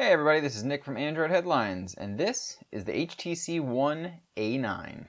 Hey everybody, this is Nick from Android Headlines, and this is the HTC One A9.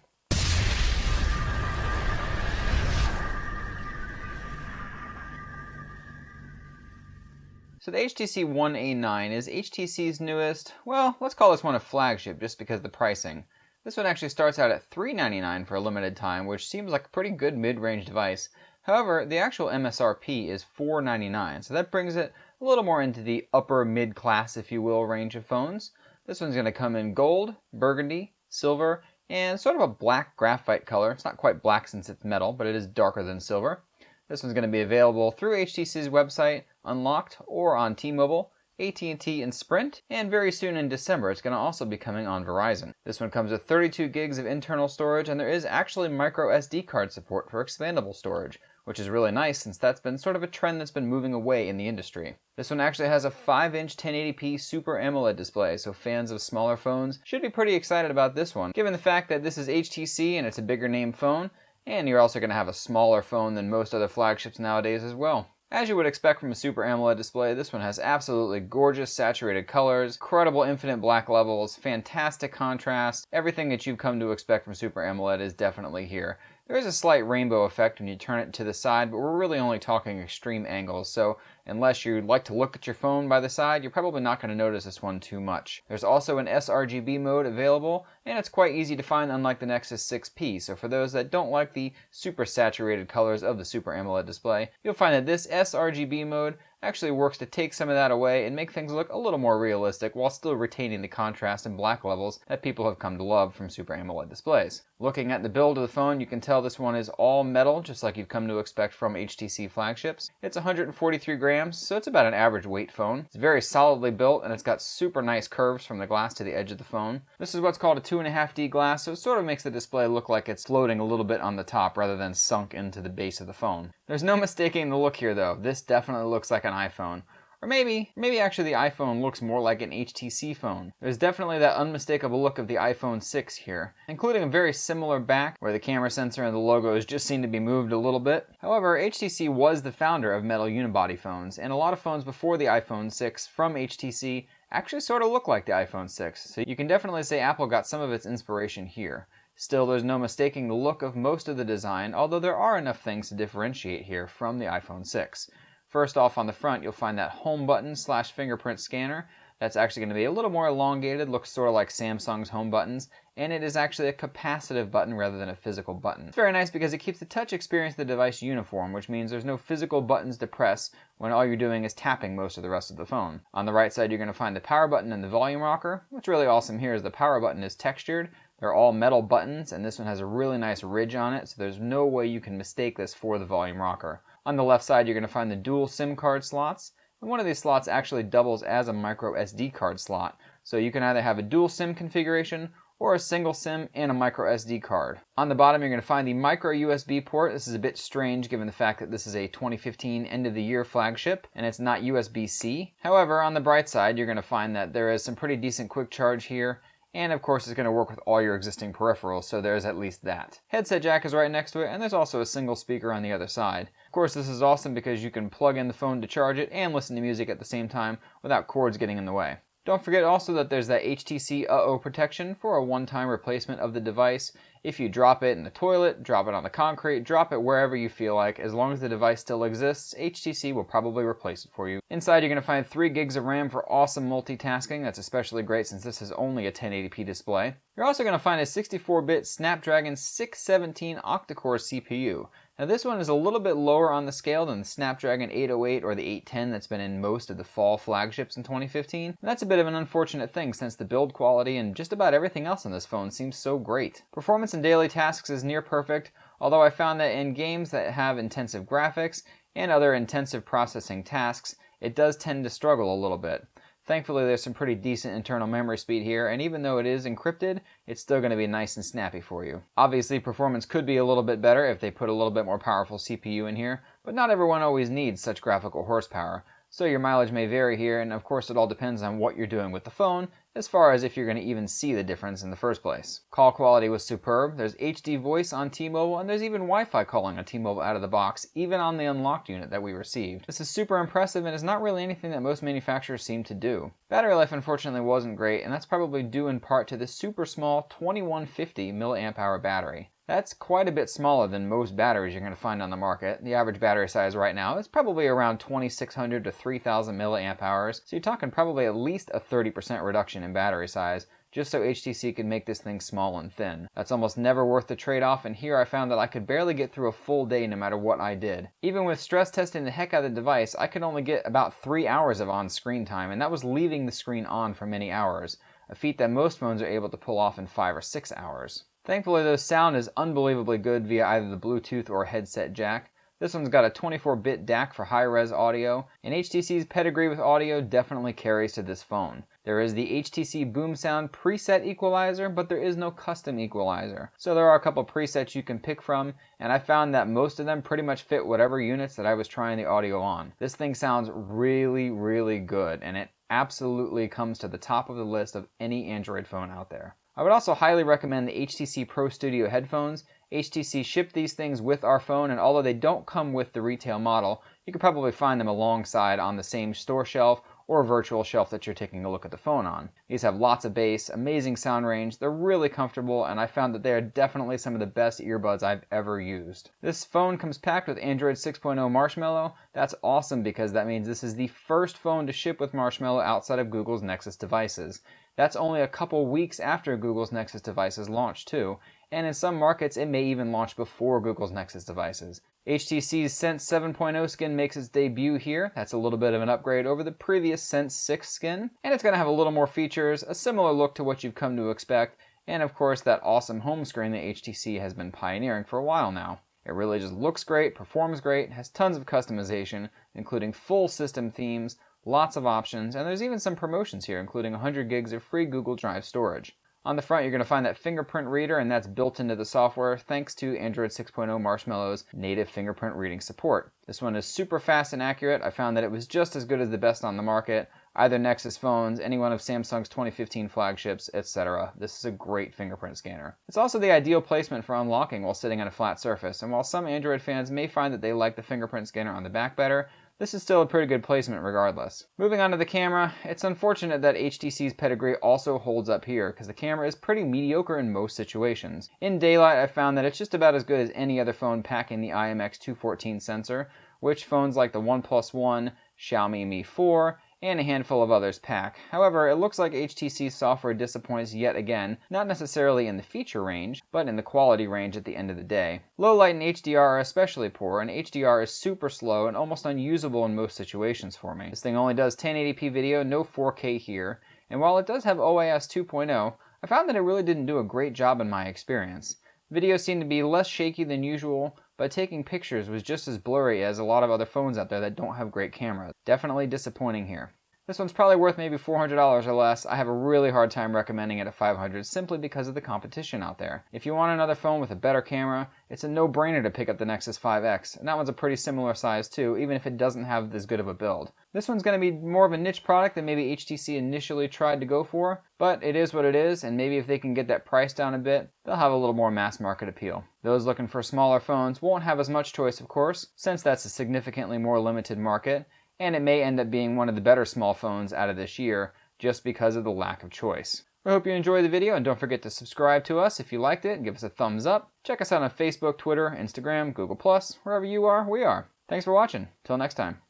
So the HTC One A9 is HTC's newest, well, let's call this one a flagship just because of the pricing. This one actually starts out at $399 for a limited time, which seems like a pretty good mid-range device. However, the actual MSRP is $499, so that brings it a little more into the upper mid-class, if you will, range of phones. This one's going to come in gold, burgundy, silver, and sort of a black graphite color. It's not quite black since it's metal, but it is darker than silver. This one's going to be available through HTC's website, unlocked, or on T-Mobile, AT&T, and Sprint, and very soon in December it's going to also be coming on Verizon. This one comes with 32 gigs of internal storage, and there is actually micro SD card support for expandable storage, which is really nice since that's been sort of a trend that's been moving away in the industry. This one actually has a 5-inch 1080p Super AMOLED display, so fans of smaller phones should be pretty excited about this one, given the fact that this is HTC and it's a bigger name phone, and you're also going to have a smaller phone than most other flagships nowadays as well. As you would expect from a Super AMOLED display, this one has absolutely gorgeous saturated colors, incredible infinite black levels, fantastic contrast. Everything that you've come to expect from Super AMOLED is definitely here. There is a slight rainbow effect when you turn it to the side, but we're really only talking extreme angles, so unless you like to look at your phone by the side, you're probably not going to notice this one too much. There's also an Srgb mode available, and it's quite easy to find unlike the Nexus 6P, so for those that don't like the super saturated colors of the Super AMOLED display, you'll find that this Srgb mode actually works to take some of that away and make things look a little more realistic while still retaining the contrast and black levels that people have come to love from Super AMOLED displays. Looking at the build of the phone, you can tell this one is all metal, just like you've come to expect from HTC flagships. It's 143 grams, so it's about an average weight phone. It's very solidly built, and it's got super nice curves from the glass to the edge of the phone. This is what's called a 2.5D glass, so it sort of makes the display look like it's floating a little bit on the top rather than sunk into the base of the phone. There's no mistaking the look here though. This definitely looks like an iPhone. Or maybe actually the iPhone looks more like an HTC phone. There's definitely that unmistakable look of the iPhone 6 here, including a very similar back where the camera sensor and the logos just seem to be moved a little bit. However, HTC was the founder of metal unibody phones, and a lot of phones before the iPhone 6 from HTC actually sort of look like the iPhone 6, so you can definitely say Apple got some of its inspiration here. Still, there's no mistaking the look of most of the design, although there are enough things to differentiate here from the iPhone 6. First off, on the front, you'll find that home button / fingerprint scanner. That's actually going to be a little more elongated, looks sort of like Samsung's home buttons, and it is actually a capacitive button rather than a physical button. It's very nice because it keeps the touch experience of the device uniform, which means there's no physical buttons to press when all you're doing is tapping most of the rest of the phone. On the right side, you're going to find the power button and the volume rocker. What's really awesome here is the power button is textured. They're all metal buttons, and this one has a really nice ridge on it, so there's no way you can mistake this for the volume rocker. On the left side, you're going to find the dual SIM card slots, and one of these slots actually doubles as a micro SD card slot, so you can either have a dual SIM configuration or a single SIM and a micro SD card. On the bottom, you're going to find the micro USB port. This is a bit strange given the fact that this is a 2015 end-of-the-year flagship, and it's not USB-C. However, on the bright side, you're going to find that there is some pretty decent quick charge here, and of course it's going to work with all your existing peripherals, so there's at least that. Headset jack is right next to it, and there's also a single speaker on the other side. Of course, this is awesome because you can plug in the phone to charge it and listen to music at the same time without cords getting in the way. Don't forget also that there's that HTC Uh-Oh protection for a one-time replacement of the device. If you drop it in the toilet, drop it on the concrete, drop it wherever you feel like, as long as the device still exists, HTC will probably replace it for you. Inside, you're going to find 3 gigs of RAM for awesome multitasking. That's especially great since this is only a 1080p display. You're also going to find a 64-bit Snapdragon 617 octa-core CPU. Now this one is a little bit lower on the scale than the Snapdragon 808 or the 810 that's been in most of the fall flagships in 2015. And that's a bit of an unfortunate thing since the build quality and just about everything else on this phone seems so great. Performance in daily tasks is near perfect, although I found that in games that have intensive graphics and other intensive processing tasks, it does tend to struggle a little bit. Thankfully, there's some pretty decent internal memory speed here, and even though it is encrypted, it's still going to be nice and snappy for you. Obviously, performance could be a little bit better if they put a little bit more powerful CPU in here, but not everyone always needs such graphical horsepower. So your mileage may vary here, and of course it all depends on what you're doing with the phone, as far as if you're going to even see the difference in the first place. Call quality was superb. There's HD voice on T-Mobile, and there's even Wi-Fi calling on T-Mobile out of the box, even on the unlocked unit that we received. This is super impressive and is not really anything that most manufacturers seem to do. Battery life unfortunately wasn't great, and that's probably due in part to the super small 2150 mAh battery. That's quite a bit smaller than most batteries you're going to find on the market. The average battery size right now is probably around 2600 to 3000 milliamp hours, so you're talking probably at least a 30% reduction in battery size, just so HTC could make this thing small and thin. That's almost never worth the trade-off, and here I found that I could barely get through a full day no matter what I did. Even with stress testing the heck out of the device, I could only get about 3 hours of on-screen time, and that was leaving the screen on for many hours, a feat that most phones are able to pull off in 5 or 6 hours. Thankfully, though, sound is unbelievably good via either the Bluetooth or headset jack. This one's got a 24-bit DAC for high-res audio, and HTC's pedigree with audio definitely carries to this phone. There is the HTC Boom Sound preset equalizer, but there is no custom equalizer. So there are a couple presets you can pick from, and I found that most of them pretty much fit whatever units that I was trying the audio on. This thing sounds really, really good, and it absolutely comes to the top of the list of any Android phone out there. I would also highly recommend the HTC Pro Studio headphones. HTC shipped these things with our phone, and although they don't come with the retail model, you could probably find them alongside on the same store shelf or virtual shelf that you're taking a look at the phone on. These have lots of bass, amazing sound range, they're really comfortable, and I found that they are definitely some of the best earbuds I've ever used. This phone comes packed with Android 6.0 Marshmallow. That's awesome because that means this is the first phone to ship with Marshmallow outside of Google's Nexus devices. That's only a couple weeks after Google's Nexus devices launch too, and in some markets it may even launch before Google's Nexus devices. HTC's Sense 7.0 skin makes its debut here. That's a little bit of an upgrade over the previous Sense 6 skin, and it's going to have a little more features, a similar look to what you've come to expect, and of course that awesome home screen that HTC has been pioneering for a while now. It really just looks great, performs great, has tons of customization, including full system themes, lots of options, and there's even some promotions here, including 100 gigs of free Google Drive storage. On the front, you're going to find that fingerprint reader, and that's built into the software thanks to Android 6.0 Marshmallow's native fingerprint reading support. This one is super fast and accurate. I found that it was just as good as the best on the market, either Nexus phones, any one of Samsung's 2015 flagships, etc. This is a great fingerprint scanner. It's also the ideal placement for unlocking while sitting on a flat surface, and while some Android fans may find that they like the fingerprint scanner on the back better, this is still a pretty good placement regardless. Moving on to the camera, it's unfortunate that HTC's pedigree also holds up here because the camera is pretty mediocre in most situations. In daylight, I found that it's just about as good as any other phone packing the IMX214 sensor, which phones like the OnePlus One, Xiaomi Mi 4, and a handful of others pack. However, it looks like HTC's software disappoints yet again, not necessarily in the feature range, but in the quality range at the end of the day. Low light and HDR are especially poor, and HDR is super slow and almost unusable in most situations for me. This thing only does 1080p video, no 4K here, and while it does have OIS 2.0, I found that it really didn't do a great job in my experience. Video seemed to be less shaky than usual, but taking pictures was just as blurry as a lot of other phones out there that don't have great cameras. Definitely disappointing here. This one's probably worth maybe $400 or less. I have a really hard time recommending it at $500 simply because of the competition out there. If you want another phone with a better camera, it's a no-brainer to pick up the Nexus 5X, and that one's a pretty similar size too, even if it doesn't have as good of a build. This one's going to be more of a niche product than maybe HTC initially tried to go for, but it is what it is, and maybe if they can get that price down a bit, they'll have a little more mass market appeal. Those looking for smaller phones won't have as much choice, of course, since that's a significantly more limited market, and it may end up being one of the better small phones out of this year just because of the lack of choice. I hope you enjoyed the video, and don't forget to subscribe to us if you liked it and give us a thumbs up. Check us out on Facebook, Twitter, Instagram, Google+, wherever you are, we are. Thanks for watching. Till next time.